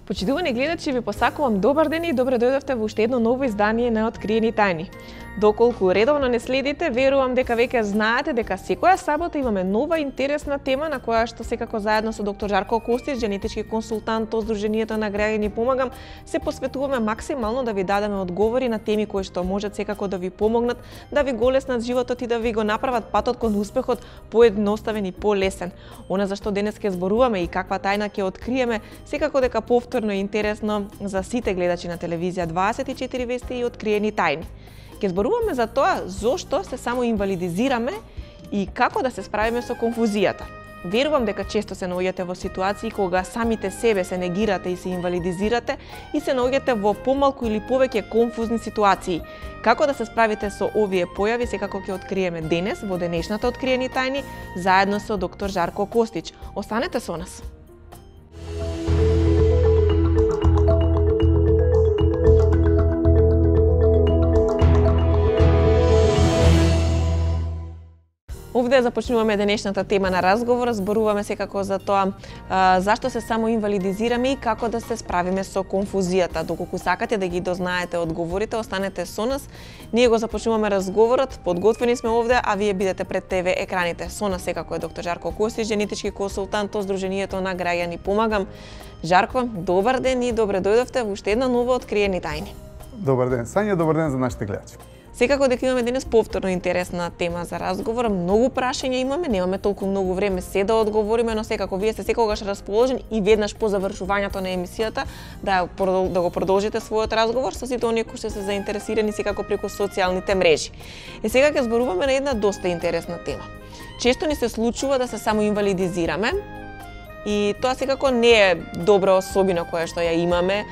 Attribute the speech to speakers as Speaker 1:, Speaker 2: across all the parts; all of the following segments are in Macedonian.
Speaker 1: Почитувани гледачи, ви посакувам добар ден и добре дојдовте во уште едно ново издание на Откриени тајни. Доколку редовно не следите, верувам дека веќе знаете дека секоја сабота имаме нова интересна тема на која што секако заедно со доктор Жарко Костич, генетички консултант од Сдруженијето на граѓани помагам, се посветуваме максимално да ви дадеме одговори на теми кои што можат секако да ви помогнат, да ви го леснат животот и да ви го направат патот кон успехот поедноставен и полесен. Она за што денес ќе зборуваме и каква тајна ќе откриеме, секако дека повторно е интересно за сите гледачи на телевизија 24 вести и Откриени тајни. Ќе зборуваме за тоа зошто се само инвалидизираме и како да се справиме со конфузијата. Верувам дека често се наоѓате во ситуации кога самите себе се негирате и се инвалидизирате и се наоѓате во помалку или повеќе конфузни ситуации. Како да се справите со овие појави секако ќе откриеме денес во денешната Откриени тајни заедно со доктор Жарко Костич. Останете со нас. Овде започнуваме денешната тема на разговор, зборуваме секако за тоа зашто се само инвалидизираме и како да се справиме со конфузијата. Доколку сакате да ги дознаете одговорите, останете со нас. Ние го започнуваме разговорот, подготвени сме овде, а вие бидете пред ТВ екраните. Со нас секако е доктор Жарко Костич, генетички консултант од Сдруженијето на граѓани помагам. Жарко, добар ден и добре дојдовте во уште една нова Откриени тајни.
Speaker 2: Добар ден, Сања, добар ден за нашите гледачи.
Speaker 1: Секако дека имаме денес повторно интересна тема за разговор, многу прашања имаме, немаме толку многу време се да одговориме, но секако вие сте секогаш расположени и веднаш по завршувањето на емисијата да го продолжите својот разговор со сите оние кои се заинтересирани секако преку социјалните мрежи. Сега ќе зборуваме на една доста интересна тема. Често ни се случува да се само инвалидизираме, и тоа секако не е добра особина која што ја имаме,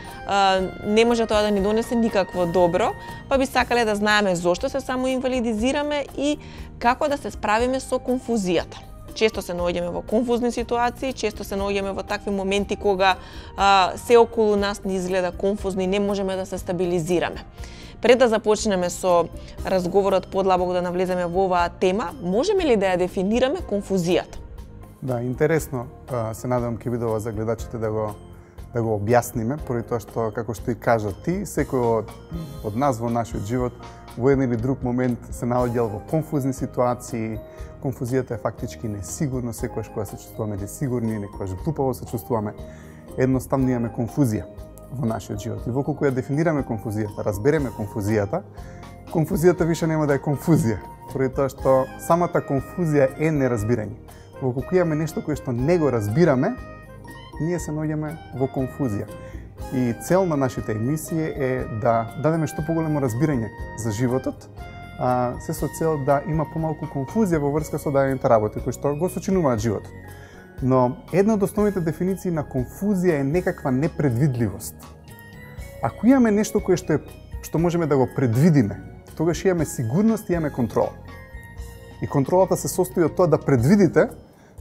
Speaker 1: не може тоа да ни донесе никакво добро, па би сакале да знаеме зошто се само инвалидизираме и како да се справиме со конфузијата. Често се наоѓаме во конфузни ситуации, често се наоѓаме во такви моменти кога се околу нас ни изгледа конфузно и не можеме да се стабилизираме. Пред да започнеме со разговорот подлабоко да навлеземе во оваа тема, можеме ли да ја дефинираме конфузијата?
Speaker 2: Да, интересно, се надевам ќе биде ова за гледачите да го објасниме, поради тоа што, како што и кажа ти, секој од нас во нашиот живот во еден или друг момент се наоѓал во конфузни ситуации. Конфузијата е фактички несигурно, секогаш кога се чувствуваме несигурни, некогаш глупаво се чувствуваме, едноставно имаме конфузија во нашиот живот. И воколку ја дефинираме конфузијата, разбереме конфузијата више нема да е конфузија, поради тоа што самата конфузија е неразбирање. Воколку имаме нешто кое што не го разбираме, ние се наоѓаме во конфузија. И цел на нашите емисии е да дадеме што поголемо разбирање за животот, се со цел да има помалку конфузија во врска со дадените работи кои што го сочинуваат животот. Но една од основните дефиниции на конфузија е некаква непредвидливост. Ако имаме нешто кое што можеме да го предвидиме, тогаш имаме сигурност и имаме контрола. И контролата се состои од тоа да предвидите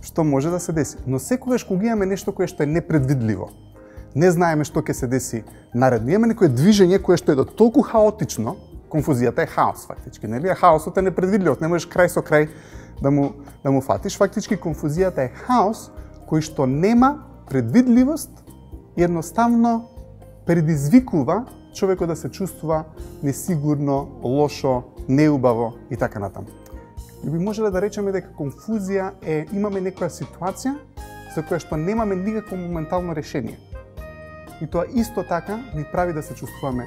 Speaker 2: што може да се деси. Но секогаш кога имаме нешто кое што е непредвидливо, не знаеме што ќе се деси наредно, имаме некое движење кое што е до толку хаотично, конфузијата е хаос фактички, нели? Хаосот е непредвидливост, не можеш крај со крај да му фатиш. Фактички конфузијата е хаос кој што нема предвидливост и едноставно предизвикува човекот да се чувствува несигурно, лошо, неубаво и така натаму. И би можеле да речеме дека конфузија е имаме некоја ситуација за која што немаме никакво моментално решение. И тоа исто така ни прави да се чувствуваме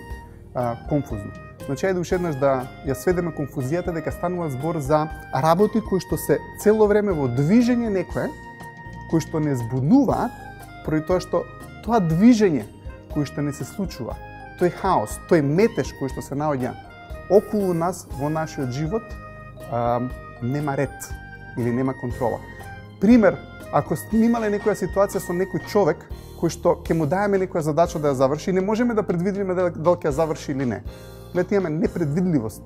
Speaker 2: конфузно. Значи, ајде ушеднаш да ја сведеме конфузијата дека станува збор за работи кои што се цело време во движење некое, кои што не збунуваат, поради тоа што тоа движење кои што не се случува, тој хаос, тој метеж кој што се наоѓа околу нас во нашиот живот, нема ред или нема контрола. Пример, ако сме имале некоја ситуација со некој човек кој што ќе му даеме некоја задача да ја заврши, не можеме да предвидиме дали ќе ја заврши или не. Гледате, имаме непредвидливост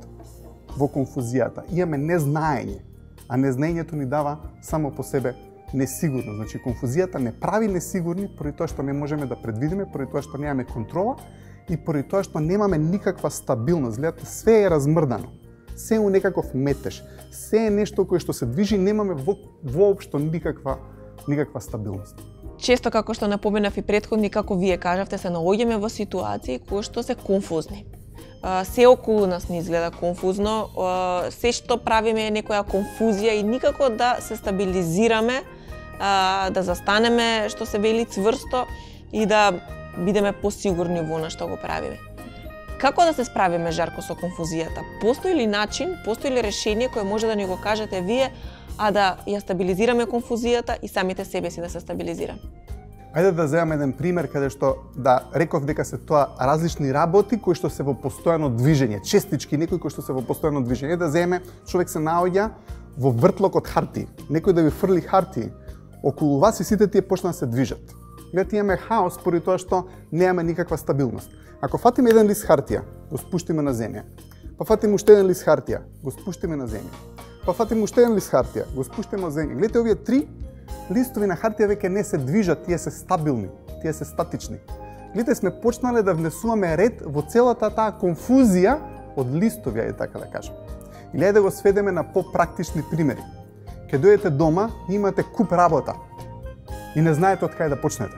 Speaker 2: во конфузијата, имаме незнаење, а незнаењето ни дава само по себе несигурност. Значи, конфузијата не прави несигурни поради тоа што не можеме да предвидиме, поради тоа што немаме контрола и поради тоа што немаме никаква стабилност. Гледате, све е размрдано. Се е некаков метеж, се е нешто кое што се движи, немаме воопшто никаква стабилност.
Speaker 1: често, како што напоменав и претходни, како вие кажавте, се наоѓаме во ситуации кои што се конфузни. Се околу нас не изгледа конфузно, се што правиме е некоја конфузија и никако да се стабилизираме, да застанеме, што се вели, цврсто и да бидеме посигурни во она што го правиме. Како да се справиме, Жарко, со конфузијата? Постои ли начин, постои ли решение кое може да ни го кажете вие, а да ја стабилизираме конфузијата и самите себе си да се стабилизираме?
Speaker 2: Ајде да земеме еден пример каде што да реков дека се тоа различни работи кои што се во постојано движење, честички некои кои што се во постојано движење, да земеме човек се наоѓа во вртлок од хартии, некој да ви фрли хартии околу вас и сите тие почнаа да се движат. Гледате, имаме хаос поради тоа што немаме никаква стабилност. Ако фатиме еден лист хартија, го спуштиме на земја, па фатиме уште еден лист хартија, го спуштиме на земја, па фатиме уште еден лист хартија, го спуштиме на земја. Гледате, овие три листови на хартија веќе не се движат, тие се стабилни, тие се статични. Гледате, сме почнале да внесуваме ред во целата таа конфузија од листови, ајде така да кажем. Или ајде да го сведеме на попрактични примери. Ке дојдете дома и имате куп работа и не знаете од кај да почнете.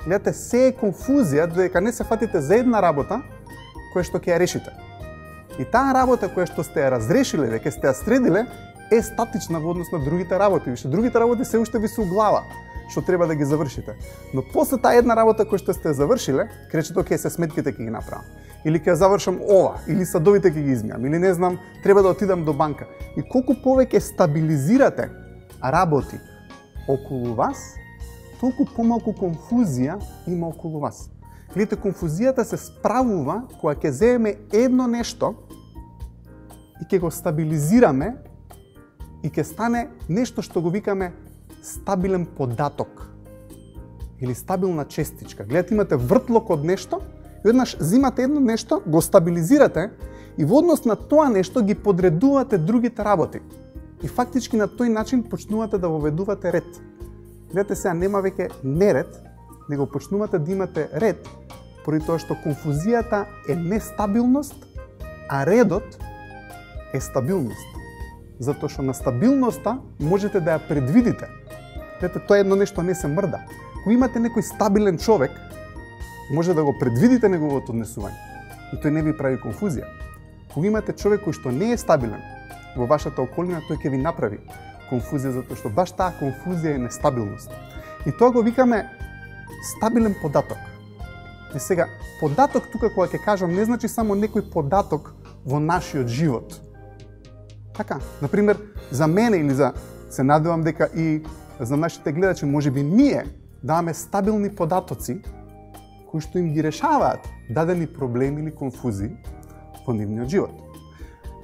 Speaker 2: Гледате, се е конфузија додека не се фатите за една работа која што ќе ја решите. И таа работа која што сте ја разрешиле, веќе сте ја средиле, е статична во однос на другите работи. Више, другите работи се уште ви се у глава, што треба да ги завршите. Но после таа една работа која што сте завршиле, кречето ќе се сметките ќе ги направам. Или ќе завршам ова, или садовите ќе ги измијам, или не знам, треба да отидам до банка. И колку повеќе стабилизирате работи околу вас, толку помалку конфузија има околу вас. Гледате, конфузијата се справува кога ќе земеме едно нешто и ќе го стабилизираме и ќе стане нешто што го викаме стабилен податок или стабилна честичка. Гледате, имате вртлок од нешто и еднаш зимате едно нешто, го стабилизирате и во однос на тоа нешто ги подредувате другите работи. И фактички на тој начин почнувате да воведувате ред. Гледате, сега нема веќе неред, него почнувате да имате ред, поради тоа што конфузијата е нестабилност, а редот е стабилност. Затоа што на стабилноста можете да ја предвидите. Гледате, тоа едно нешто не се мрда. Кога имате некој стабилен човек, може да го предвидите неговото однесување и тој не ви прави конфузија. Кога имате човек кој што не е стабилен во вашата околина, тој ќе ви направи конфузија, затоа што баш таа конфузија е нестабилност. И тоа го викаме стабилен податок. И сега, податок тука кога ќе кажам не значи само некој податок во нашиот живот. Така, например, за мене или се надевам дека и за нашите гледачи, можеби ние даваме стабилни податоци кои што им ги решаваат дадени проблеми или конфузии во нивниот живот.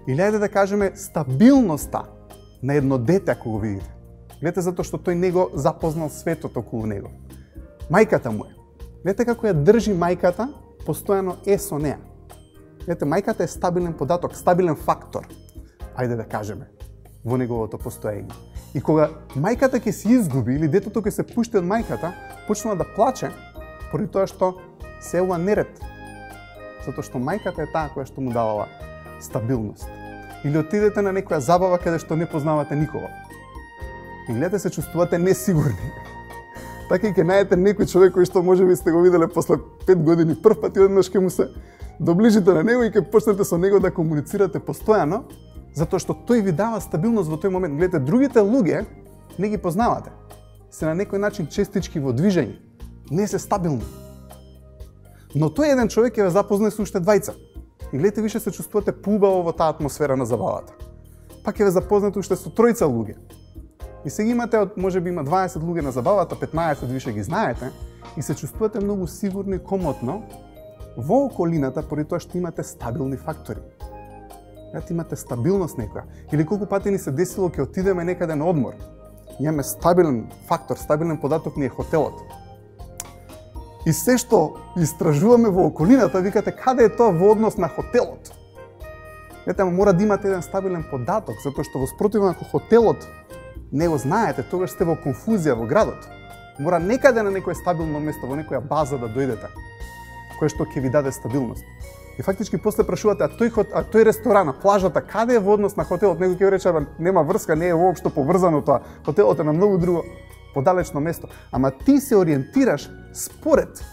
Speaker 2: Или ајде да кажеме стабилноста на едно дете, ако го видите. Гледате, затоа што тој не го запознал светот околу него. Мајката му е. Гледате како ја држи мајката, постојано е со неа. Гледате, мајката е стабилен податок, стабилен фактор, ајде да кажеме, во неговото постоење. И кога мајката ќе се изгуби или детето ќе се пушти од мајката, почнува да плаче поради тоа што се ева неред. Затоа што мајката е таа која што му давала стабилност. Или отидете на некоја забава каде што не познавате никого. И гледате, се чувствувате несигурни. Така и ќе најдете некој човек кој што можеби сте го виделе после 5 години прв пат и одеднаш ќе му се доближите на него и ќе почнете со него да комуницирате постојано, затоа што тој ви дава стабилност во тој момент. Гледате, другите луѓе не ги познавате. Се на некој начин честички во движење. Не се стабилни. Но тој еден човек ќе ве запознае со уште двајца. И гледате, више се чувствувате поубаво во таа атмосфера на забавата. Пак ќе ве запознате уште со тројца луѓе. И сега имате, можеби има 20 луѓе на забавата, 15 више ги знаете, и се чувствувате многу сигурно и комотно во околината, поради тоа што имате стабилни фактори. Имате стабилност некоја. Или колку пати ни се десило ќе отидеме некаде на одмор. Имаме стабилен фактор, стабилен податок ни е хотелот. И се што истражуваме во околината, викате каде е тоа во однос на хотелот? Мора да имате еден стабилен податок, затоа што во спротивно ако хотелот не го знаете, тогаш сте во конфузија во градот. Мора некаде на некое стабилно место, во некоја база да дојдете, која што ќе ви даде стабилност. И фактички после прашувате, а тој ресторан, плажата, каде е во однос на хотелот? Некој ќе ви рече, нема врска, не е воопшто поврзано тоа, хотелот е на многу друго. подалечно место, ама ти се ориентираш според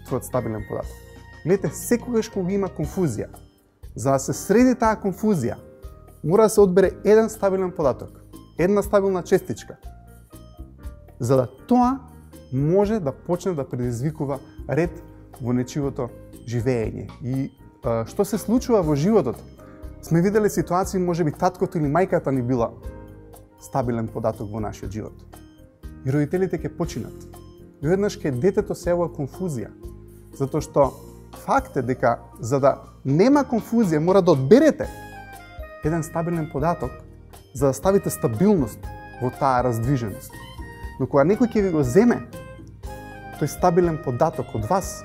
Speaker 2: твојот стабилен податок. Гледате, секогаш кога има конфузија, за да се среди таа конфузија, мора да се одбере еден стабилен податок, една стабилна честичка, за да тоа може да почне да предизвикува ред во нечивото живење. И што се случува во животот? Сме виделе ситуации, можеби таткото или мајката ни била стабилен податок во нашиот живот. И родителите ќе починат. И веднаш ќе детето се јавува конфузија, затоа што факт е дека за да нема конфузија мора да одберете еден стабилен податок за да ставите стабилност во таа раздвиженост. Но кога некој ќе ви го земе тој стабилен податок од вас,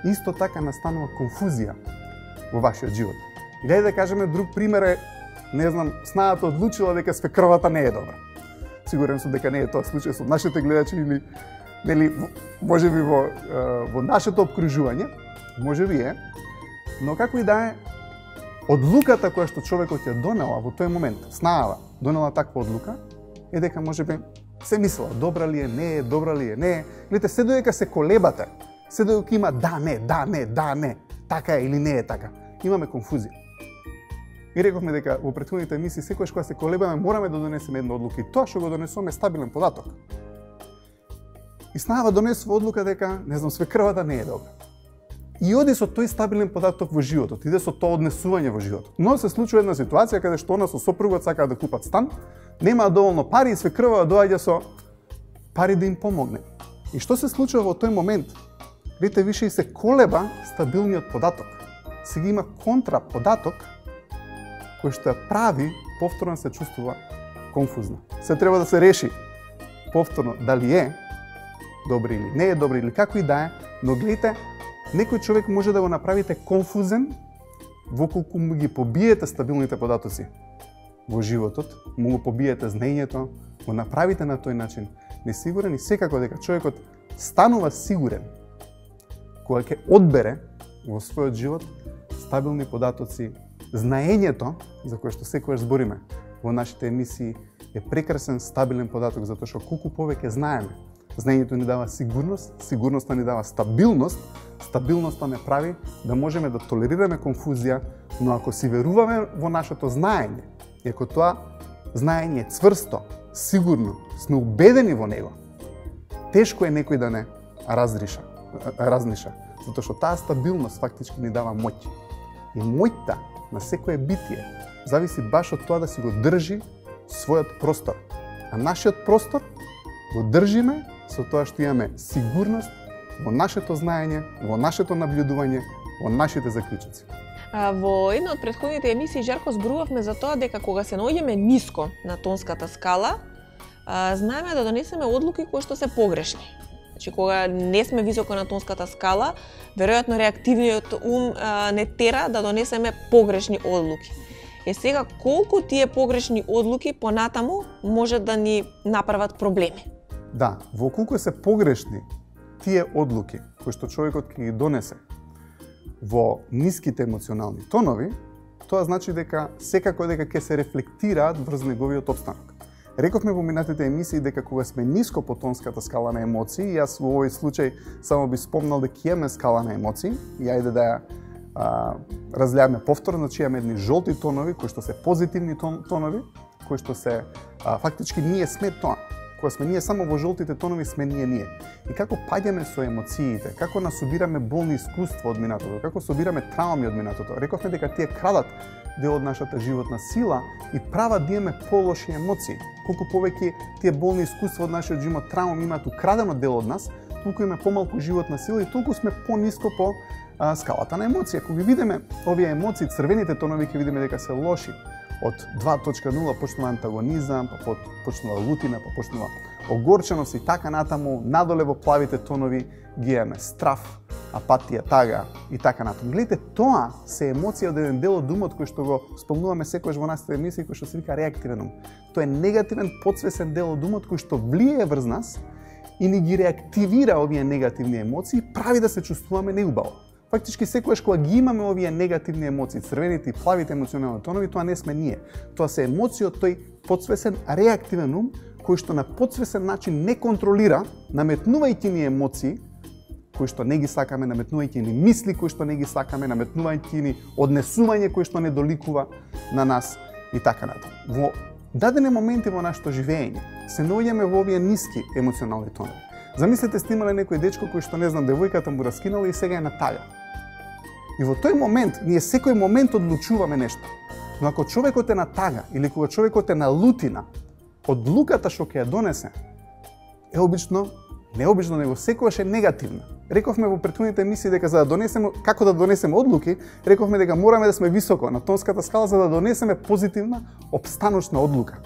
Speaker 2: исто така настанува конфузија во вашиот живот. Или да кажеме друг пример е, не знам, снајата одлучила дека свекрвата не е добра. Сигурен сум дека не е тоа случај со нашите гледачи или нели можеби во нашето опкружување, можеби е, но како и да е, одлуката која што човекот ја донела во тој момент, снаава, донела таква одлука, е дека можеби се мислела добра ли е, не е, добра ли е, не е. Гледате, се додека се колебате, се додека има да, не, така е или не е така, имаме конфузија. И рековме дека во претходните емисии секогаш кога се колебаме мораме да донесеме една одлука и тоа што го донесуваме стабилен податок. И снаава донесува одлука дека, не знам, свекрвата не е добра. И оди со тој стабилен податок во животот, иде со тоа однесување во животот. Но се случува една ситуација каде што она со сопругот сакаат да купат стан, немаат доволно пари и свекрвата доаѓа со пари да им помогне. И што се случува во тој момент? Видите, више и се колеба стабилниот податок. Сега има контра податок кој што ја прави повторно се чувствува конфузна. Се треба да се реши повторно дали е добри или не е добри или како и да е, но гледате, некој човек може да го направите конфузен воколку му ги побиете стабилните податоци во животот, му го побиете знаењето, го направите на тој начин несигурен и секако дека човекот станува сигурен кога ќе одбере во својот живот стабилни податоци. Знаењето, за кое што секогаш збориме во нашите емисии, е прекрасен стабилен податок, затоа што колку повеќе знаеме, знаењето ни дава сигурност, сигурноста ни дава стабилност, стабилноста не прави да можеме да толерираме конфузија, но ако си веруваме во нашето знаење, и ако тоа знаење е цврсто, сигурно, сме убедени во него, тешко е некој да не разниша, затоа што таа стабилност фактички ни дава моќ. И моќта на секое битие зависи баш од тоа да си го држи својот простор. А нашиот простор го држиме со тоа што имаме сигурност во нашето знаење, во нашето наблюдување, во нашите заклучоци.
Speaker 1: Во една од претходните емисии жарко зборувавме за тоа дека кога се наоѓаме ниско на тонската скала, знаеме да донесеме одлуки кои што се погрешни. Значи, кога не сме високо на тонската скала, веројатно реактивниот ум не тера да донесеме погрешни одлуки. Сега, колку тие погрешни одлуки понатаму може да ни направат проблеми?
Speaker 2: Да, во колку се погрешни тие одлуки кои што човекот ќе ги донесе во ниските емоционални тонови, тоа значи дека секако дека ќе се рефлектираат врз неговиот опстанок. Рековме во минатите емисии дека кога сме ниско по тонската скала на емоции, јас во овој случај само би спомнал дека имаме скала на емоции, и ајде да ја разгледаме повторно, значи имаме едни жолти тонови кои што се позитивни тонови, кои што се фактички ние сме тоа. Кога сме ние само во жолтите тонови сме ние. И како паѓаме со емоциите, како насобираме болни искуства од минатото, како собираме трауми од минатото. Рековме дека тие крадат дел од нашата животна сила и прават да имаме полоши емоции. Колку повеќе тие болни искуства од нашиот живот, трауми имаат украдено дел од нас, толку имаме помалку животна сила и толку сме пониско по скалата на емоции. Ако ги видиме овие емоции, црвените тонови, ќе видиме дека се лоши. Од 2.0 почнува антагонизам, па почнува лутина, па почнува огорченост и така натаму, надоле во плавите тонови ги имаме страф, апатија, тага и така натаму. Гледате, тоа се емоција од еден дел од умот кој што го спомнуваме секогаш во нашите емисии, кој што се вика реактивен ум. Тоа е негативен подсвесен дел од умот кој што влие врз нас и ни ги реактивира овие негативни емоции, прави да се чувствуваме неубаво. Фактички секогаш кога ги имаме овие негативни емоции, црвените и плавите емоционални тонови, тоа не сме ние. Тоа се емоции од тој подсвесен реактивен ум кој што на подсвесен начин не контролира, наметнувајќи ни емоции кои што не ги сакаме, наметнувајќи ни мисли кои што не ги сакаме, наметнувајќи ни однесување кои што не доликува на нас и така натаму. Во дадени моменти во нашето живење се наоѓаме во овие ниски емоционални тонови. Замислете, сте имале некој дечко кој што не знам, девојката му раскинала и сега е на тага. И во тој момент, ние секој момент одлучуваме нешто. Но ако човекот е на тага или кога човекот е на лутина, одлуката што ќе ја донесе е необично, него секогаш е негативна. Рековме во претходните емисии дека за да донесеме, како да донесеме одлуки, рековме дека мораме да сме високо на тонската скала за да донесеме позитивна, обстаночна одлука.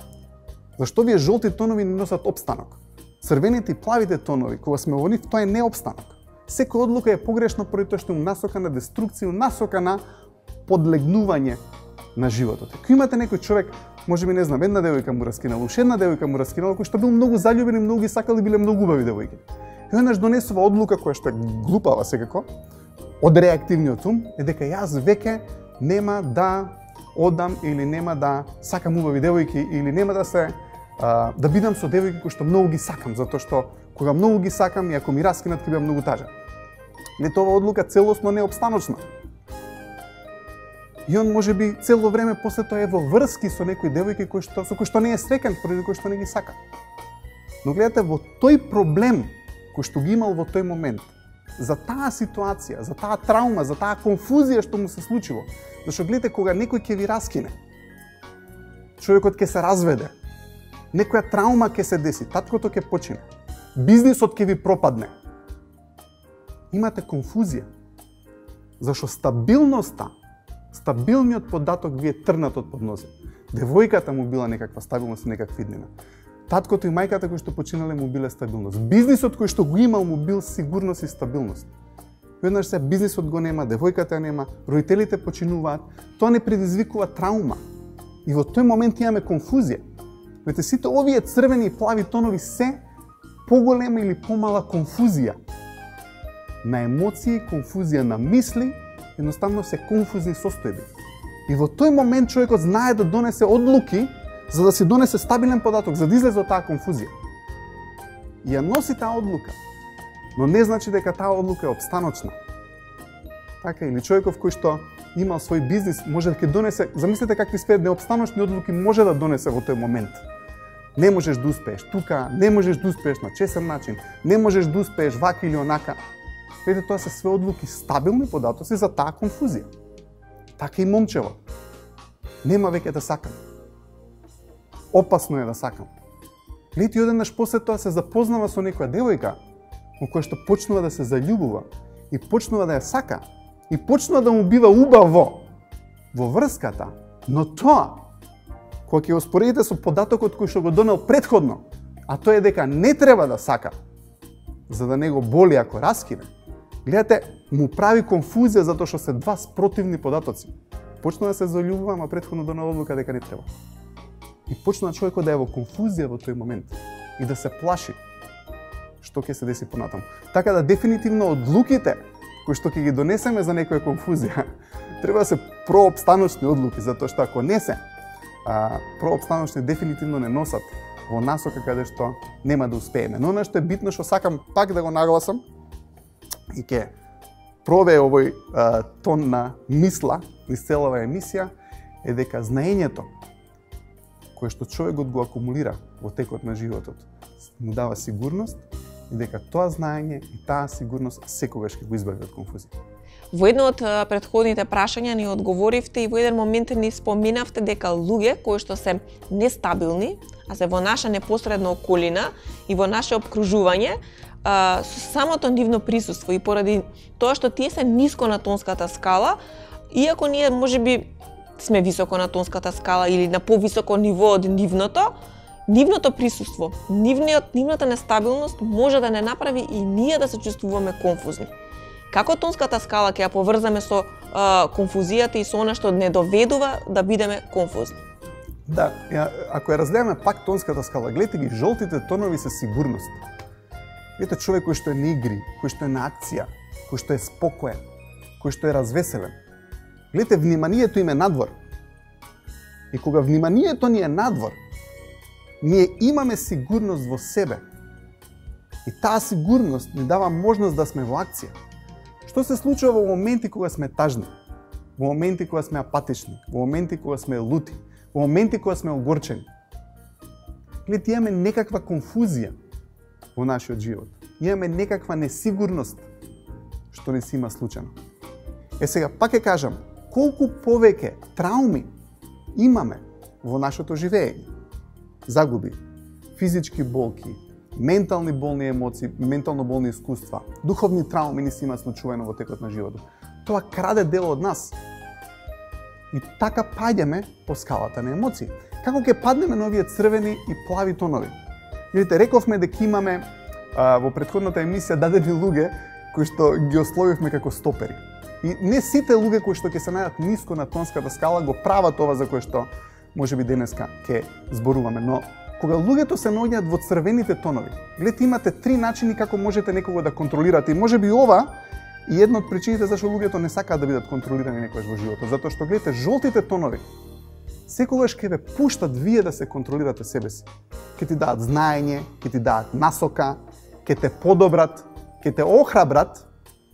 Speaker 2: Зашто овие жолти тонови не носат обстанок? Црвените и плавите тонови, кога сме во нив, тоа е необстанок. Секоја одлука е погрешна поради тоа што е насока на деструкција, насока на подлегнување на животот. Ако имате некој човек, можеби не знам, една девојка му раскинала, уште една девојка му раскинала, кој што бил многу заљубен и многу ги сакал и биле многу убави девојки. И еднаш донесува одлука која што е глупава секако, од реактивниот ум, е дека јас веќе нема да одам или нема да сакам убави девојки или нема да бидам со девојки кои што многу ги сакам, затоа што кога многу ги сакам и ако ми раскинат ќе бидам многу тажен. Не, тоа одлука целосно необстаночна. И он можеби цело време после тоа е во врски со некои девојки со кои што не е среќен, поради кои што не ги сака. Но гледате, во тој проблем кој што ги имал во тој момент, за таа ситуација, за таа траума, за таа конфузија што му се случило, зашто гледате, кога некој ќе ви раскине, човекот ќе се разведе, некоја траума ќе се деси, таткото ќе почине, бизнисот ќе ви пропадне. Имате конфузија, зашто стабилниот податок ви е трнат од нозет. Девојката му била некаква стабилност и некаква иднина. Таткото и мајката кои што починале му биле стабилност. Бизнисот кој што го имал му бил сигурност и стабилност. Веднаш се бизнисот го нема, девојката ја нема, родителите починуваат, тоа не предизвикува траума. И во тој момент имаме конфузија. Вете, сите овие црвени и плави тонови се поголема или помала конфузија на емоции, конфузија на мисли, едноставно се конфузни состојби. И во тој момент човекот знае да донесе одлуки за да си донесе стабилен податок, за да излезе од таа конфузија. И ја носи таа одлука, но не значи дека таа одлука е обстаночна. Така, или човеков кој што имал свој бизнис, може да ќе донесе, замислете какви све необстаночни одлуки може да донесе во тој момент. Не можеш да успееш тука, не можеш да успееш на честен начин, не можеш да успееш вака или онака. Видите, тоа се све одлуки стабилни податоци за таа конфузија. Така и момчево. Нема веќе да сакам. Опасно е да сакам. Гледате, одеднаш после тоа се запознава со некоја девојка, во која што почнува да се заљубува и почнува да ја сака и почнува да му бива убаво во врската, но тоа, кога ќе го споредите со податокот кој што го донел претходно, а тоа е дека не треба да сака, за да не го боли ако раскине, гледате, му прави конфузија затоа што се два спротивни податоци. Почнува да се заљубува, ама претходно донел одлука дека не треба. И почнува човекот да е во конфузија во тој момент и да се плаши што ќе се деси понатаму. Така да дефинитивно одлуките кои што ќе ги донесеме за некоја конфузија треба да се прообстаночни одлуки, затоа што ако не се прообстаночни, дефинитивно не носат во насока каде што нема да успееме. Но нешто е битно што сакам пак да го нагласам и ќе провее овој тон на мисла низ целава емисија, е дека знаењето кое што човекот го акумулира во текот на животот му дава сигурност и дека тоа знаење и таа сигурност секогаш ќе го избави од конфузија.
Speaker 1: Во едно од претходните прашања ни одговоривте и во еден момент ни споменавте дека луѓе кои што се нестабилни, а се во наша непосредна околина и во наше обкружување, со самото нивно присуство и поради тоа што тие се ниско на тонската скала, иако ние можеби сме високо на тонската скала или на повисоко ниво од нивното присуство, нивната нестабилност може да не направи и ние да се чувствуваме конфузни. Како тонската скала ќе ја поврзаме со конфузијата и со она што не доведува да бидеме конфузни?
Speaker 2: Да, ако ја разгледаме пак тонската скала, гледате ги, жолтите тонови се сигурност. Видите човек кој што е на игри, кој што е на акција, кој што е спокоен, кој што е развеселен. Гледате, вниманието им е надвор. И кога вниманието ни е надвор, ние имаме сигурност во себе. И таа сигурност ни дава можност да сме во акција. Што се случува во моменти кога сме тажни? Во моменти кога сме апатични, во моменти кога сме лути, во моменти кога сме огорчени? Гледате, имаме некаква конфузија во нашиот живот. Имаме некаква несигурност што не си има случајно. Сега пак ќе кажам, колку повеќе трауми имаме во нашето живење. Загуби, физички болки, ментални болни емоции, ментално болни искуства, духовни трауми не си има случуваено во текот на животот. Тоа краде дел од нас. И така паѓаме по скалата на емоции. Како ќе паднеме на овие црвени и плави тонови? Видите, рековме дека имаме во претходната емисија дадени луѓе кои што ги ословивме како стопери. И не сите луѓе кои што ќе се најдат ниско на тонската скала го прават ова за кое што можеби денеска ќе зборуваме, но кога луѓето се наоѓаат во црвените тонови, гледате, имате 3 начини како можете некого да контролирате. И можеби ова и една од причините зашто луѓето не сакаат да бидат контролирани некогаш во животот, затоа што гледате жолтите тонови секогаш ќе ве пуштат вие да се контролирате себе си. Ќе ти дадат знаење, ќе ти дадат насока, ќе те подобрат, ќе те охрабрат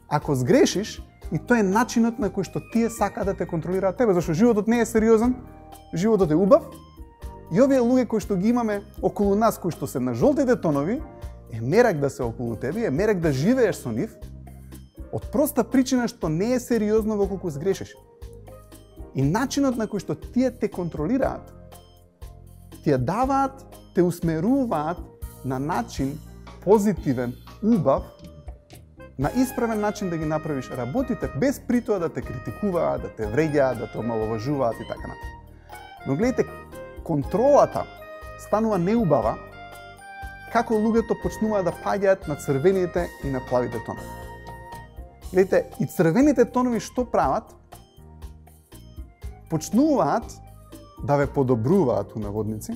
Speaker 2: ако сгрешиш, и тоа е начинот на кој што тие сакаат да те контролираат тебе, зашто животот не е сериозен, животот е убав. И овие луѓе кои што ги имаме околу нас, кои што се на жолтите тонови, е мерак да се околу тебе, е мерак да живееш со нив, од проста причина што не е сериозно во колку сгрешиш. И начинот на кој што тие те контролираат, тие даваат, те усмеруваат на начин позитивен, убав, на исправен начин да ги направиш работите, без при тоа да те критикуваат, да те вреѓаат, да те омаловажуваат и така натаму. Но гледайте, контролата станува неубава како луѓето почнуваат да паѓаат на црвените и на плавите тонови. Гледайте, и црвените тонови што прават? Почнуваат да ве подобруваат у наводници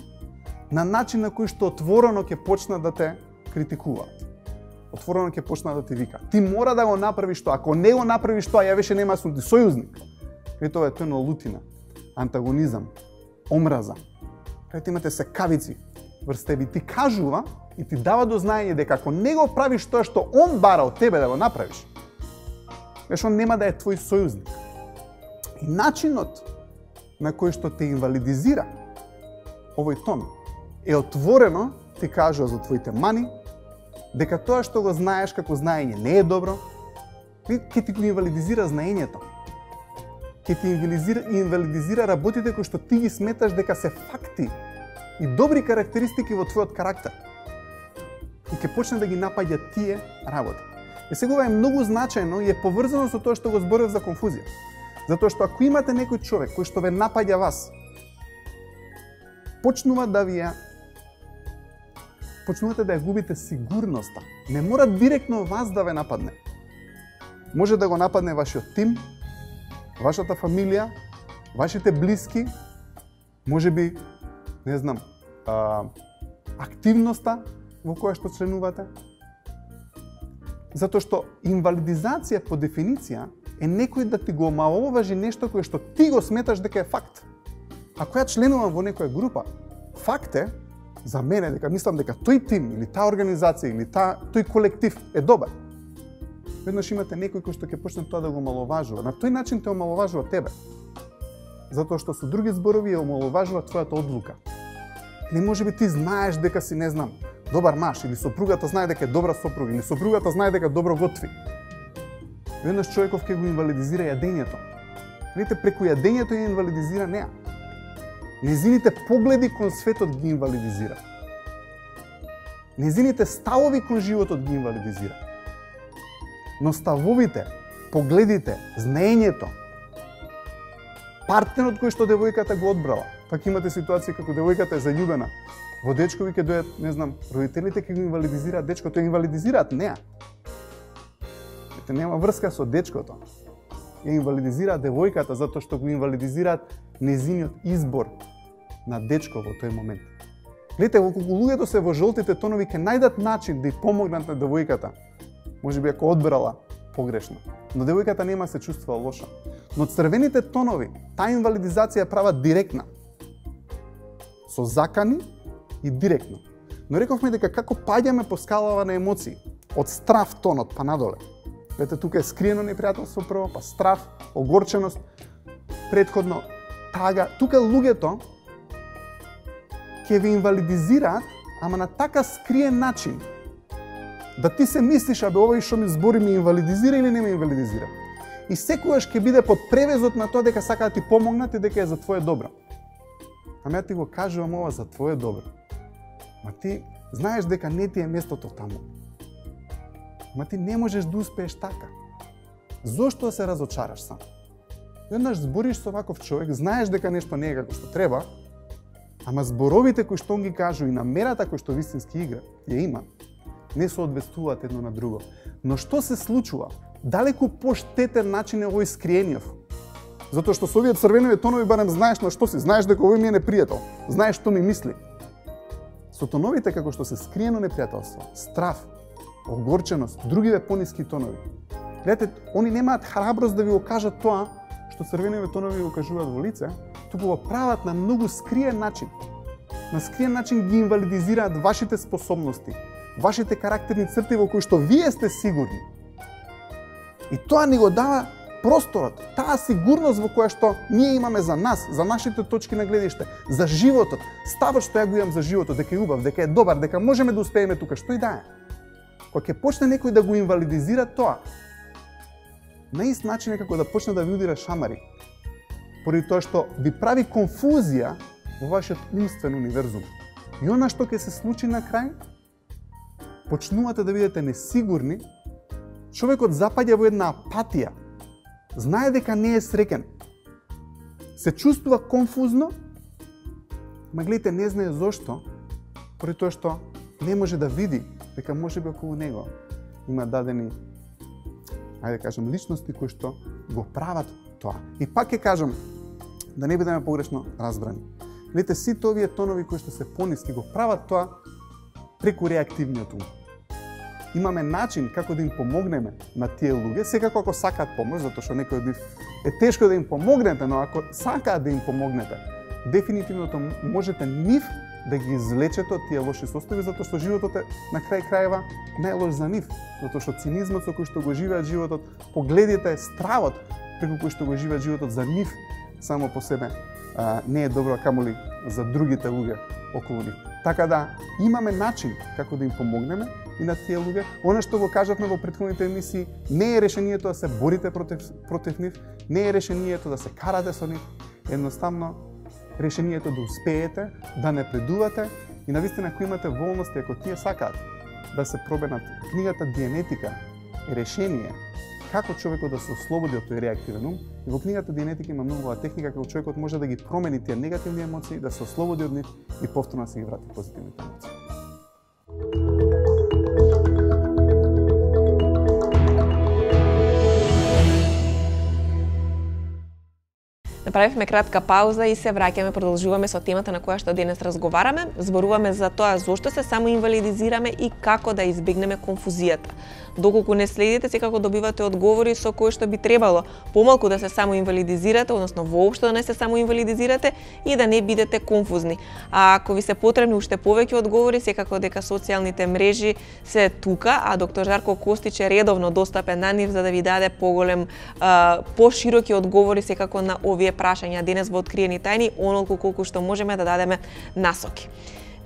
Speaker 2: на начин на кој што отворено ќе почнат да те критикуваат. Отворено ќе почнат да ти вика. Ти мора да го направиш тоа. Ако не го направиш тоа, ја веше нема сум ти сојузник. И тоа е тој на лутина, антагонизам, омраза. Кај имате секавици врз тебе, ти кажува и ти дава до знаење дека ако не го правиш тоа што он бара од тебе да го направиш, веш он нема да е твој сојузник. И начинот на кој што те инвалидизира овој тон е отворено ти кажува за твоите мани, дека тоа што го знаеш како знаење не е добро, ќе ти го инвалидизира знаењето. Ќе ти инвалидизира работите кои што ти ги сметаш дека се факти и добри карактеристики во твојот карактер. И ќе почне да ги напаѓа тие работи. И сега е многу значајно и е поврзано со тоа што го зборев за конфузија. Затоа што ако имате некој човек кој што ве напаѓа вас, почнувате да ја губите сигурноста. Не мора директно вас да ве нападне. Може да го нападне вашиот тим, вашата фамилија, вашите блиски, можеби, не знам, активноста во која што членувате. Затоа што инвалидизација по дефиниција е некој да ти го омаловажи нешто кое што ти го сметаш дека е факт. Ако ја членувам во некоја група, факт е за мене дека мислам дека тој тим или таа организација или тој колектив е добар. Веднаш имате некој кој што ќе почне тоа да го омаловажува. На тој начин те омаловажува тебе. Затоа што со други зборови ја омаловажува твојата одлука. Или можеби ти знаеш дека си, не знам, добар маж, или сопругата знае дека е добра сопруга, или сопругата знае дека добро готви. Веднаш човеков ќе го инвалидизира јадењето. Видите, преку јадењето ја инвалидизира неа. Незините погледи кон светот ги инвалидизира. Незините ставови кон животот ги инвалидизира. Но ставовите, погледите, знаењето, партнерот кој што девојката го одбрала, пак имате ситуација како девојката е заљубена во дечко, ви ќе дојдат, не знам, родителите ќе го инвалидизираат дечкото, инвалидизираат неа. Нема врска со дечкото. Ја инвалидизираат девојката затоа што го инвалидизираат незиниот избор на дечко во тој момент. Гледате, колку луѓето се во жолтите тонови ќе најдат начин да ја помогнат на девојката. Можеби ако одбрала погрешно. Но девојката нема се чувствува лоша. Но црвените тонови, таа инвалидизација прават директна. Со закани и директно. Но рековме дека како паѓаме по скалава на емоции, од страв тонот па надоле. Ете, тука е скриено непријателство прво, па страв, огорченост, претходно тага. Тука луѓето ќе ви инвалидизираат, ама на така скриен начин, да ти се мислиш, абе овој што ми збори ми инвалидизира или не ме инвалидизира. И секогаш ќе биде под превезот на тоа дека сака да ти помогнат и дека е за твое добро. Ама ја ти го кажувам ова за твое добро. Ма ти знаеш дека не ти е местото таму. Ма ти не можеш да успееш така. Зошто да се разочараш сам? Еднаш збориш со ваков човек, знаеш дека нешто не е како што треба, ама зборовите кои што он ги кажу и намерата кои што вистински игра ја има, не соодветствуваат едно на друго. Но што се случува? Далеку поштетен начин е овој скриениот. Затоа што со овие црвенови тонови барем знаеш на што си, знаеш дека овој ми е непријател, знаеш што ми мисли. Со тоновите како што се скриено непријателство, страв, огорченост, другиве пониски тонови. Гледате, они немаат храброст да ви го кажат тоа што црвеновите тонови го кажуваат во лице, туку го прават на многу скриен начин. На скриен начин ги инвалидизираат вашите способности, вашите карактерни црти во кои што вие сте сигурни. И тоа ни го дава просторот, таа сигурност во која што ние имаме за нас, за нашите точки на гледиште, за животот, ставот што ја го имам за животот, дека е убав, дека е добар, дека можеме да успееме тука, што и да е. Кога ќе почне некој да го инвалидизира тоа, на ист начин е како да почне да ви удира шамари, поради тоа што ви прави конфузија во вашиот умствен универзум. И она што ќе се случи на крај, почнувате да бидете несигурни, човекот запаѓа во една апатија, знае дека не е среќен, се чувствува конфузно, ма гледате, не знае зошто, поради тоа што не може да види дека можеби околу него има дадени, ајде да кажем, личности кои што го прават тоа. И пак ќе кажам, да не бидеме погрешно разбрани. Гледате, сите овие тонови кои што се пониски го прават тоа преку реактивниот ум. Имаме начин како да им помогнеме на тие луѓе, секако ако сакаат помош, затоа што некој од нив е тешко да им помогнете, но ако сакаат да им помогнете, дефинитивно можете нив да ги извлечете од тие лоши состојби, затоа што животот е на крај крајева најлош за нив, затоа што цинизмот со кој што го живеат животот, погледите, стравот преку кој што го живеат животот за нив само по себе не е добро, камоли за другите луѓе околу нив. Така да имаме начин како да им помогнеме и на тие луѓе. Она што го кажавме во претходните емисии, не е решението да се борите против нив, не е решението да се карате со нив, едноставно решението да успеете, да не предувате и навистина ако имате волност и ако тие сакаат да се пробенат. Книгата Диенетика е решение како човекот да се ослободи од тој реактивен ум. И во книгата Диенетика има многу техника како човекот може да ги промени тие негативни емоции, да се ослободи од нив и повторно да се ги врати позитивните емоции.
Speaker 1: Направивме кратка пауза и се враќаме, продолжуваме со темата на која што денес разговараме. Зборуваме за тоа зошто се само инвалидизираме и како да избегнеме конфузијата. Доколку не следите, секако добивате одговори со кои што би требало помалку да се само инвалидизирате, односно воопшто да не се само инвалидизирате и да не бидете конфузни. А ако ви се потребни уште повеќе одговори, секако дека социјалните мрежи се тука, а доктор Жарко Костич е редовно достапен на нив за да ви даде поголем, пошироки одговори секако на овие прашања. Денес во Откриени тајни, онолку колку што можеме да дадеме насоки.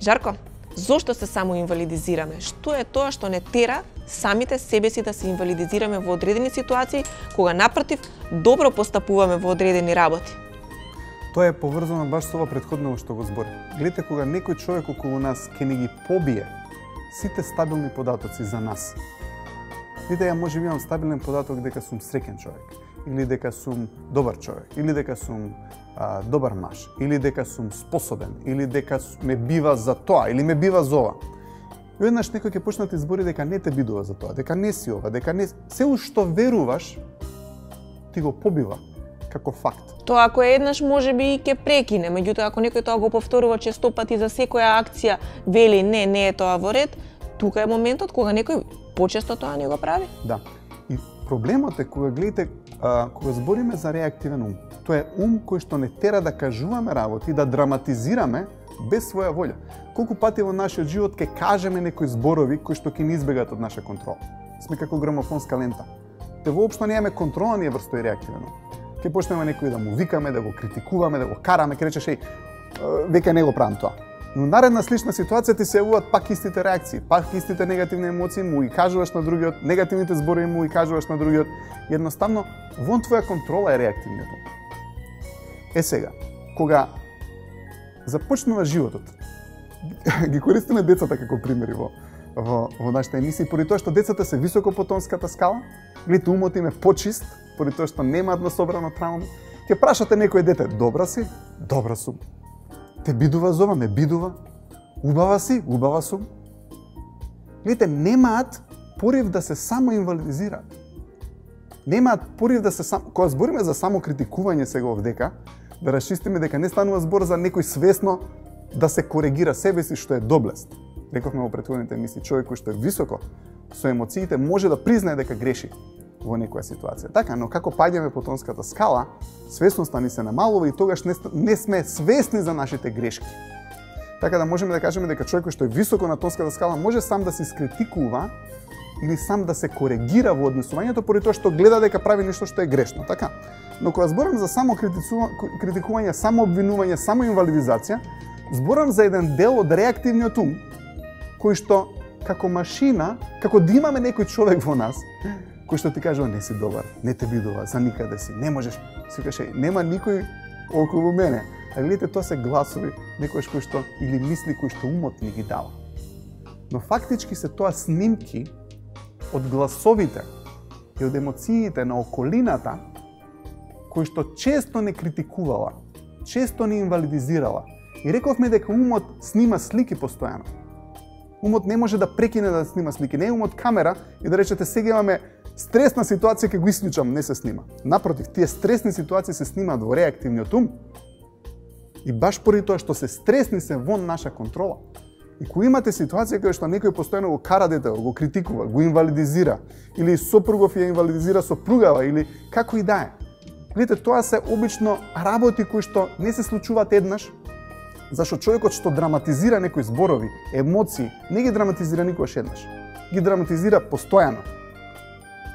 Speaker 1: Жарко, зошто се само инвалидизираме? Што е тоа што не тера самите себе си да се инвалидизираме во одредени ситуации, кога напротив добро постапуваме во одредени работи?
Speaker 2: Тоа е поврзано баш со ова претходно што го збори. Гледате, кога некој човек околу нас ќе ни ги побие сите стабилни податоци за нас. Видите, ја може би имам стабилен податок дека сум среќен човек, или дека сум добар човек, или дека сум добар маж, или дека сум способен, или дека ме бива за тоа, или ме бива за ова. И еднаш некој ќе почне да ти збори дека не те бидува за тоа, дека не си ова, дека не... Се ушто веруваш, ти го побива како факт.
Speaker 1: Тоа ако еднаш може би ќе прекине, меѓутоа ако некој тоа го повторува често пати за секоја акција, вели не е тоа во ред, тука е моментот кога некој почесто тоа не го прави.
Speaker 2: Да. И проблемот е кога гледате, кога збориме за реактивен ум, тоа е ум кој што не тера да кажуваме работи, да драматизираме без своја волја. Колку пати во нашиот живот ќе кажеме некои зборови кои што ќе ни избегат од наша контрола. Сме како грамофонска лента. Те воопшто немаме контрола ние врз тој реактивно. Ќе почнеме некој да му викаме, да го критикуваме, да го караме, ќе речеш веќе не го правам тоа. Но наредна слична ситуација ти се јавуваат пак истите реакции, пак истите негативни емоции, му ги кажуваш на другиот, негативните зборови му ги кажуваш на другиот. Едноставно, вон твоја контрола е реактивниот. Сега, кога започнува животот, ги користиме децата како примери во нашите емисии, поради тоа што децата се високо по тонската скала, гледате умот им е почист, поради тоа што немаат насобрано трауми, ќе прашате некој дете, добра си? Добра сум. Те бидува зова? Ме бидува. Убава си? Убава сум. Гледате, немаат порив да се самоинвалидизираат. Немаат порив да се кога збориме за самокритикување сега овдека, да расчистиме дека не станува збор за некој свесно да се коригира себе си, што е доблест. Рековме во претходните емисии, човек кој што е високо со емоциите може да признае дека греши во некоја ситуација. Така, но како паѓаме по тонската скала, свесноста ни се намалува и тогаш не сме свесни за нашите грешки. Така да можеме да кажеме дека човек кој што е високо на тонската скала може сам да се искритикува или сам да се коригира во однесувањето поради тоа што гледа дека прави нешто што е грешно, така? Но кога зборам за само критикување, само обвинување, само инвалидизација, зборам за еден дел од реактивниот ум кој што како машина, како да имаме некој човек во нас, кој што ти кажува не си добар, не те бидува, за никаде си, не можеш, си каже, нема никој околу мене. А гледате, тоа се гласови, некојаш кој што или мисли кој што умот ни ги дава. Но фактички се тоа снимки од гласовите и од емоциите на околината кој што често не критикувала, често не инвалидизирала. И рековме дека умот снима слики постојано. Умот не може да прекине да снима слики. Не е умот камера и да речете сега имаме стресна ситуација ќе го исклучам, не се снима. Напротив, тие стресни ситуации се снимаат во реактивниот ум. И баш поради тоа што се стресни се вон наша контрола. И кога имате ситуација кај што некој постојано го кара детето, го критикува, го инвалидизира, или сопругов ја инвалидизира сопругава, или како и да е. Гледате, тоа се обично работи кои што не се случуваат еднаш, зашто човекот што драматизира некои зборови, емоции, не ги драматизира никогаш еднаш. Ги драматизира постојано.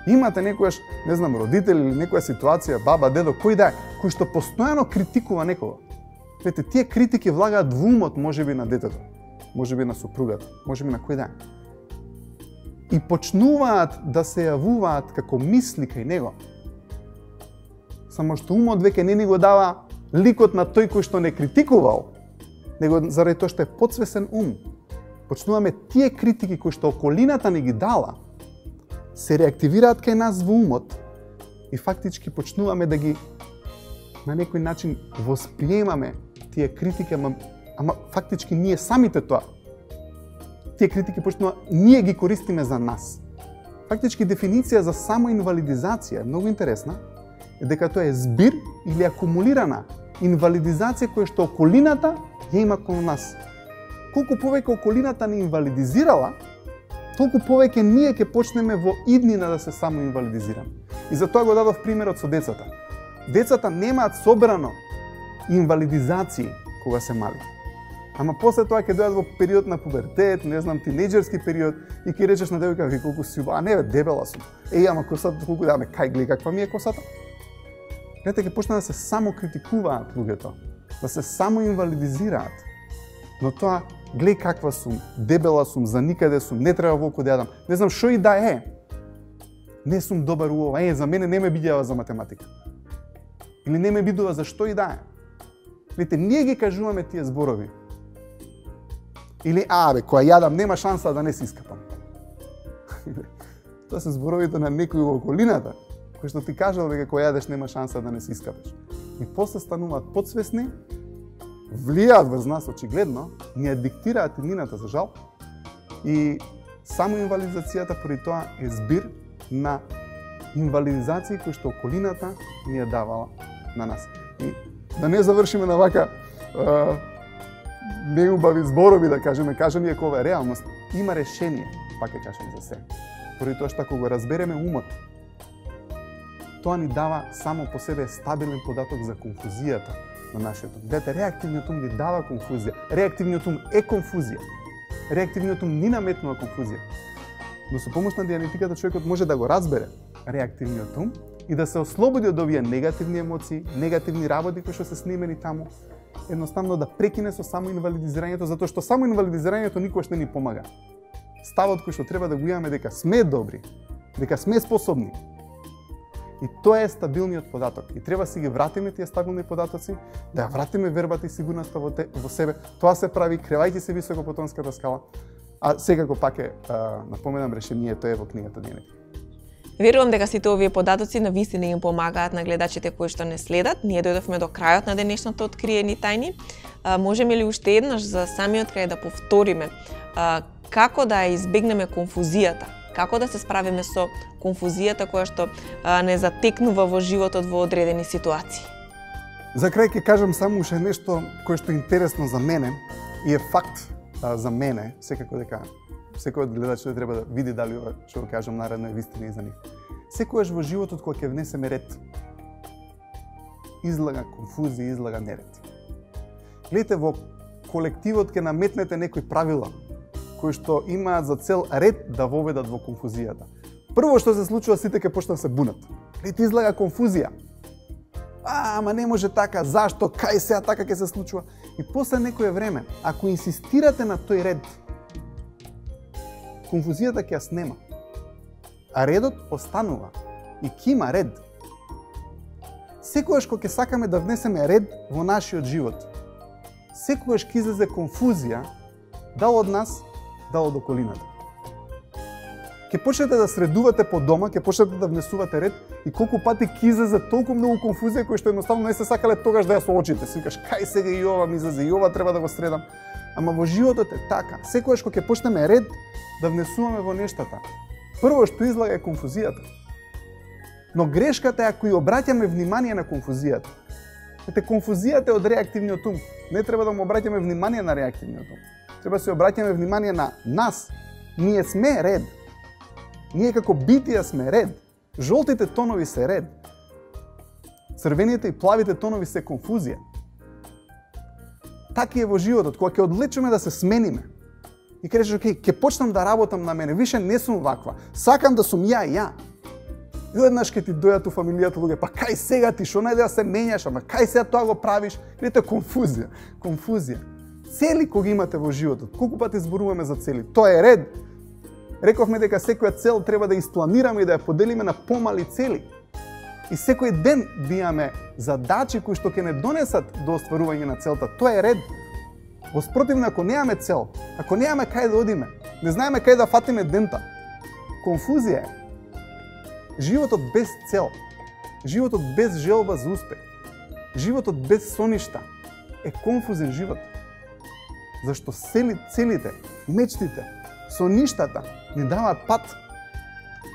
Speaker 2: Имате некојаш, не знам, родител или некоја ситуација, баба, дедо, кој да е, кој што постојано критикува некого. Гледате, тие критики влагаат во умот, можеби на детето, можеби на сопругата, можеби на кој да е. И почнуваат да се јавуваат како мисли кај него. Само што умот веќе не ни го дава ликот на тој кој што не критикувал, него заради тоа што е подсвесен ум. Почнуваме тие критики кои што околината ни ги дала, се реактивираат кај нас во умот и фактички почнуваме да ги на некој начин восприемаме тие критики, ама фактички ние самите тоа. Тие критики почнува, ние ги користиме за нас. Фактички дефиниција за самоинвалидизација е многу интересна, е дека тоа е збир или акумулирана инвалидизација која што околината ја има кон нас. Колку повеќе околината ни инвалидизирала, толку повеќе ние ќе почнеме во иднина да се самоинвалидизираме. И затоа го дадов примерот со децата. Децата немаат собрано инвалидизации кога се мали. Ама после тоа ќе дојдат во период на пубертет, не знам, тинејџерски период и ќе речеш на девојка веќе колку си убава, а не бе, дебела сум. Ама косата колку да ме кај гледа каква ми е косата. Гледате, ќе почнат да се самокритикуваат луѓето, да се самоинвалидизираат. Но тоа, глеј каква сум, дебела сум, за никаде сум, не треба волку да јадам, не знам што и да е. Не сум добар у ова, за мене не ме бидева за математика. Или не ме бидува за што и да е. Гледате, ние ги кажуваме тие зборови. Или, бе, која јадам, нема шанса да не се искапам. Тоа се зборовите на некој во околината, кој што ти кажал дека кој јадеш нема шанса да не се искапеш. И после стануваат подсвесни, влијаат врз нас очигледно, ни ја диктираат иднината за жал, и самоинвалидизацијата поради тоа е збир на инвалидизации кои што околината ни ја давала на нас. И да не завршиме на вака неубави зборови, да кажеме, кажани дека ова е реалност, има решение, пак ќе кажем за се. Поради тоа што ако го разбереме умот, тоа ни дава само по себе стабилен податок за конфузијата на нашиот ум. Гледате, реактивниот ум ни дава конфузија. Реактивниот ум е конфузија. Реактивниот ум ни наметнува конфузија. Но со помош на дианетиката човекот може да го разбере реактивниот ум и да се ослободи од овие негативни емоции, негативни работи кои што се снимени таму, едноставно да прекине со самоинвалидизирањето, затоа што самоинвалидизирањето никогаш не ни помага. Ставот кој што треба да го имаме дека сме добри, дека сме способни. И тоа е стабилниот податок. И треба си ги вратиме тие стабилни податоци, да ја вратиме вербата и сигурноста во себе. Тоа се прави кревајќи се високо по тонската скала. А секако пак е, напоменам, решението е во книгата Дианетика.
Speaker 1: Верувам дека сите овие податоци на вистина им помагаат на гледачите кои што не следат. Ние дојдовме до крајот на денешното Откриени тајни. Можеме ли уште еднаш за самиот крај да повториме како да избегнеме конфузијата? Како да се справиме со конфузијата која што не затекнува во животот во одредени ситуации?
Speaker 2: За крај ќе кажам само уште нешто кое што е интересно за мене и е факт за мене, секако дека секој од гледачите треба да види дали ова што го кажам наредно е вистина и за нив. Секогаш во животот кога ќе внесеме ред, излага конфузија, излага неред. Гледате, во колективот ќе наметнете некои правила кои што имаат за цел ред да воведат во конфузијата. Прво што се случува, сите ќе почнат да се бунат. Гледате, излага конфузија. Ама не може така, зашто, кај сега така ќе се случува? И после некое време, ако инсистирате на тој ред, конфузијата ќе ја снема. А редот останува. И ќе има ред. Секогаш кога ќе сакаме да внесеме ред во нашиот живот, секогаш ќе излезе конфузија, дал од нас, дал од околината. Ќе почнете да средувате по дома, ќе почнете да внесувате ред и колку пати ќе излезе толку многу конфузија кои што едноставно не се сакале тогаш да ја соочите. Си викаш, кај сега и ова ми излезе, и ова треба да го средам. Ама во животот е така. Секогаш кога ќе почнеме ред да внесуваме во нештата, прво што излага е конфузијата. Но грешката е ако и обраќаме внимание на конфузијата. Ете, конфузијата е од реактивниот ум. Не треба да му обраќаме внимание на реактивниот ум. Треба да се обраќаме внимание на нас. Ние сме ред. Ние како битија сме ред. Жолтите тонови се ред. Црвените и плавите тонови се конфузија. Така е во животот, кога ќе одлечиме да се смениме. И кажеш, окей, ќе почнам да работам на мене, више не сум ваква. Сакам да сум ја. И однаш ќе ти дојат у фамилијата луѓе, па кај сега ти, шо најде да се менјаш, ама кај сега тоа го правиш? Видите, конфузија. Цели кога имате во животот, колку пати зборуваме за цели, тоа е ред. Рековме дека секоја цел треба да испланираме и да ја поделиме на помали цели. И секој ден да имаме задачи кои што ќе не донесат до остварување на целта. Тоа е ред. Во спротивно, ако немаме цел, ако немаме кај да одиме, не знаеме кај да фатиме дента, конфузија е. Животот без цел, животот без желба за успех, животот без соништа е конфузен живот. Зашто целите, мечтите, соништата ни даваат пат.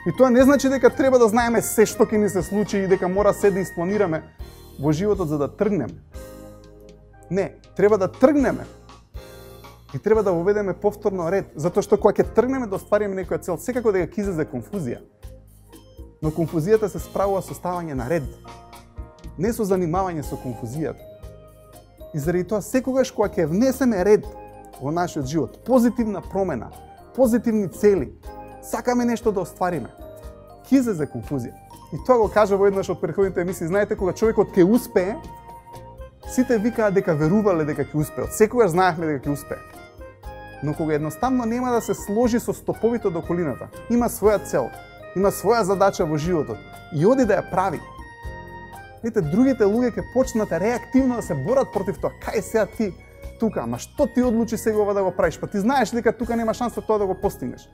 Speaker 2: И тоа не значи дека треба да знаеме се што ќе ни се случи и дека мора се да испланираме во животот за да тргнеме. Не, треба да тргнеме. И треба да воведеме повторно ред, затоа што кога ќе тргнеме да оствариме некоја цел, секако дека ќе излезе конфузија. Но конфузијата се справува со ставање на ред, не со занимавање со конфузијата. И заради тоа секогаш кога ќе внесеме ред во нашиот живот, позитивна промена, позитивни цели, сакаме нешто да оствариме, ќе излезе конфузија. И тоа го кажа во еднаш од претходните емисии. Знаете, кога човекот ќе успее, сите викаат дека верувале дека ќе успее. Секогаш знаевме дека ќе успее. Но кога едноставно нема да се сложи со стоповите од околината, има своја цел, има своја задача во животот и оди да ја прави. Видите, другите луѓе ќе почнат реактивно да се борат против тоа. Кај сега ти тука, ама што ти одлучи сега ова да го правиш? Па ти знаеш дека тука нема шанса тоа да го постигнеш.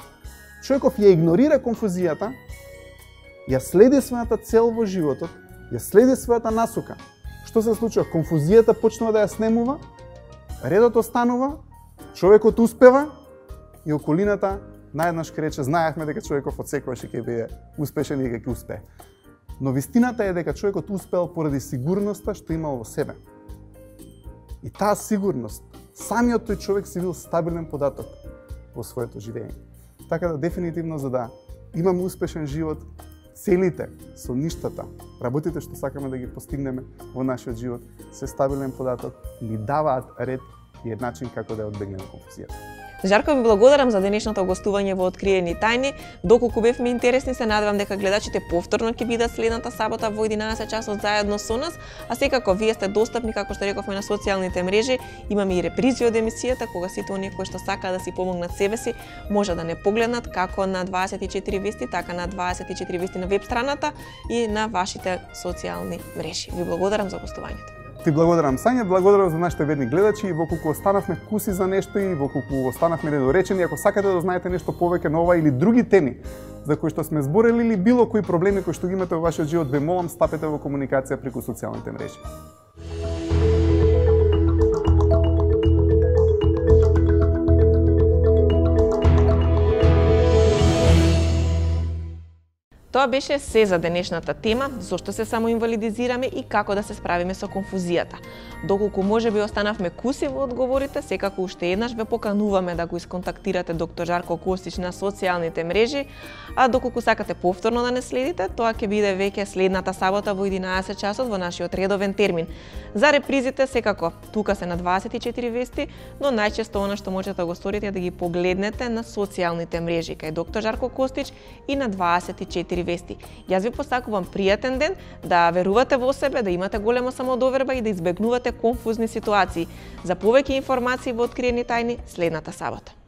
Speaker 2: Човеков ја игнорира конфузијата, ја следи својата цел во животот, ја следи својата насока. Што се случува? Конфузијата почнува да ја снемува, редот останува, човекот успева и околината наеднаш ќе рече, знаевме дека човеков од секогаш ќе биде успешен и дека ќе успее. Но вистината е дека човекот успел поради сигурноста што имал во себе. И таа сигурност, самиот тој човек си бил стабилен податок во своето живење. Така да дефинитивно за да имаме успешен живот, целите, со ништата, работите што сакаме да ги постигнеме во нашиот живот, се стабилен податок, ни даваат ред и начин како да ја одбегнеме конфузијата.
Speaker 1: Жарко, ви благодарам за денешното гостување во Откриени тајни. Доколку бевме интересни, се надевам дека гледачите повторно ќе бидат следната сабота во 11 часот заедно со нас, а секако вие сте достапни, како што рековме, на социјалните мрежи. Имаме и репризи од емисијата, кога сите оние кои што сакаат да си помогнат себе си, може да не погледнат како на 24 вести, така на 24 вести на веб страната и на вашите социјални мрежи. Ви благодарам за гостувањето.
Speaker 2: Ти благодарам, Сања, благодарам за нашите верни гледачи и воколку останавме куси за нешто и воколку останавме недоречени, ако сакате да знаете нешто повеќе на ова или други теми за кои што сме зборели или било кои проблеми кои што ги имате во вашиот живот, ве молам, стапете во комуникација преку социјалните мрежи.
Speaker 1: Тоа беше се за денешната тема, зошто се самоинвалидизираме и како да се справиме со конфузијата. Доколку можеби останавме куси во одговорите, секако уште еднаш ве покануваме да го исконтактирате доктор Жарко Костич на социјалните мрежи, а доколку сакате повторно да не следите, тоа ќе биде веќе следната сабота во 11 часот во нашиот редовен термин. За репризите секако тука се на 24 вести, но најчесто она што можете да го сторите е да ги погледнете на социјалните мрежи кај доктор Жарко Костич и на 24 вести. Јас ви посакувам пријатен ден, да верувате во себе, да имате голема самодоверба и да избегнувате конфузни ситуации. За повеќе информации во Откриени тајни следната сабота.